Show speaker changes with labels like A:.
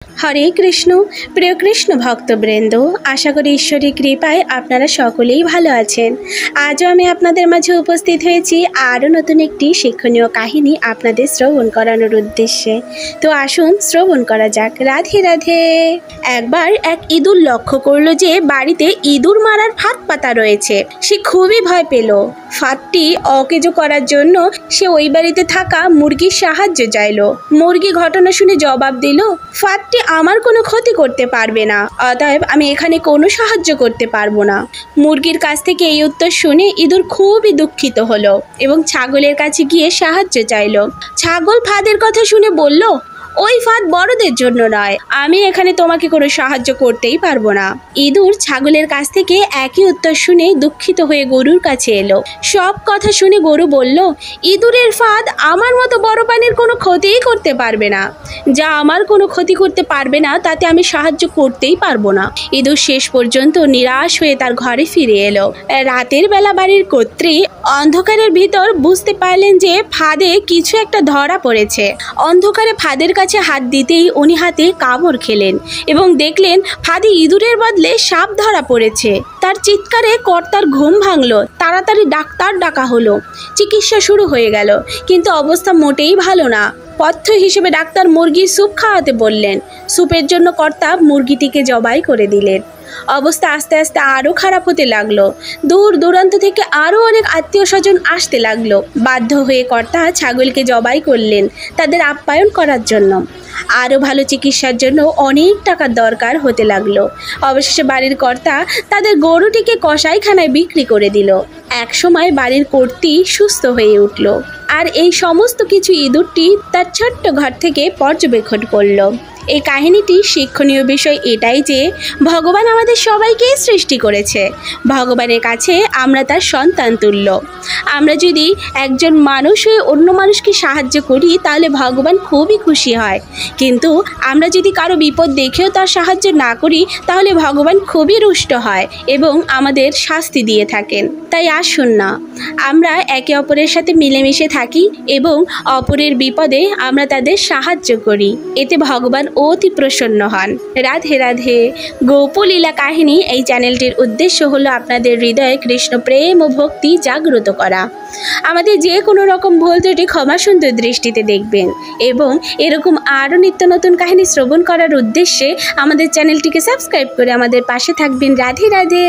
A: হরে কৃষ্ণ। প্রিয় কৃষ্ণ ভক্তবৃন্দ, আশা করি ঈশ্বরের কৃপায় আপনারা সকলেই ভালো আছেন। আজও আমি আপনাদের মাঝে উপস্থিত হয়েছি আরও নতুন একটি শিক্ষণীয় কাহিনী আপনাদের শ্রবণ করানোর উদ্দেশ্যে। তো আসুন শ্রবণ করা যাক। রাধে রাধে। একবার এক ইঁদুর লক্ষ্য করলো যে বাড়িতে ইঁদুর মারার ফাঁদ পাতা রয়েছে। সে খুবই ভয় পেল। ফাঁদটি অকেজো করার জন্য সে ওই বাড়িতে থাকা মুরগির সাহায্য চাইল। মুরগি ঘটনা শুনে জবাব দিল, ফাঁদটি আমার কোনো ক্ষতি করতে পারবে না, অতএব আমি এখানে কোনো সাহায্য করতে পারবো না। মুরগির কাছ থেকে এই উত্তর শুনে ইঁদুর খুবই দুঃখিত হলো এবং ছাগলের কাছে গিয়ে সাহায্য চাইল। ছাগল ফাঁদের কথা শুনে বলল, ওই ফাঁদ বড়দের জন্য নয়, আমি এখানে তোমাকে কোনো সাহায্য করতেই পারবো না। ইঁদুর ছাগলের কাছ থেকে একই উত্তর শুনে দুঃখিত হয়ে গরুর কাছে এলো। সব কথা শুনে গরু বলল, ইঁদুরের ফাঁদ আমার মতো বড় প্রাণীর কোনো ক্ষতিই করতে পারবে না। যা আমার কোনো ক্ষতি করতে পারবে না তাতে আমি সাহায্য করতেই পারবো না। ইঁদুর শেষ পর্যন্ত নিরাশ হয়ে তার ঘরে ফিরে এলো। রাতের বেলা বাড়ির কর্ত্রী অন্ধকারের ভিতর বুঝতে পারলেন যে ফাঁদে কিছু একটা ধরা পড়েছে। অন্ধকারে ফাঁদের কাছে হাত দিতেই উনি হাতে কামড় খেলেন এবং দেখলেন ফাঁদে ইঁদুরের বদলে সাপ ধরা পড়েছে। তার চিৎকারে কর্তার ঘুম ভাঙলো। তাড়াতাড়ি ডাক্তার ডাকা হলো। চিকিৎসা শুরু হয়ে গেল, কিন্তু অবস্থা মোটেই ভালো না। পথ্য হিসেবে ডাক্তার মুরগির স্যুপ খাওয়াতে বললেন। স্যুপের জন্য কর্তা মুরগিটিকে জবাই করে দিলেন। অবস্থা আস্তে আস্তে আরও খারাপ হতে লাগলো। দূর দূরান্ত থেকে আরও অনেক আত্মীয় স্বজন আসতে লাগলো। বাধ্য হয়ে কর্তা ছাগলকে জবাই করলেন তাদের আপ্যায়ন করার জন্য। আরও ভালো চিকিৎসার জন্য অনেক টাকার দরকার হতে লাগলো। অবশেষে বাড়ির কর্তা তাদের গরুটিকে কসাইখানায় বিক্রি করে দিল। এক সময় বাড়ির কর্ত্রী সুস্থ হয়ে উঠল, আর এই সমস্ত কিছু ইঁদুরটি তার ছোট্ট ঘর থেকে পর্যবেক্ষণ করল। এই কাহিনীটি শিক্ষণীয় বিষয় এটাই যে ভগবান আমাদের সবাইকেই সৃষ্টি করেছে। ভগবানের কাছে আমরা তার সন্তান তুল্য। আমরা যদি একজন মানুষ হয়ে অন্য মানুষকে সাহায্য করি তাহলে ভগবান খুবই খুশি হয়, কিন্তু আমরা যদি কারো বিপদ দেখেও তার সাহায্য না করি তাহলে ভগবান খুবই রুষ্ট হয় এবং আমাদের শাস্তি দিয়ে থাকেন। তাই আসুন না, আমরা একে অপরের সাথে মিলেমিশে থাকি এবং অপরের বিপদে আমরা তাদের সাহায্য করি। এতে ভগবান অতি প্রসন্ন হন। রাধে রাধে। গোপলীলা কাহিনী এই চ্যানেলটির উদ্দেশ্য হলো আপনাদের হৃদয়ে কৃষ্ণ প্রেম ও ভক্তি জাগ্রত করা। আমাদের যে কোনো রকম ভুল ত্রুটি ক্ষমা সুন্দর দৃষ্টিতে দেখবেন এবং এরকম আরও নিত্য নতুন কাহিনী শ্রবণ করার উদ্দেশ্যে আমাদের চ্যানেলটিকে সাবস্ক্রাইব করে আমাদের পাশে থাকবেন। রাধে রাধে।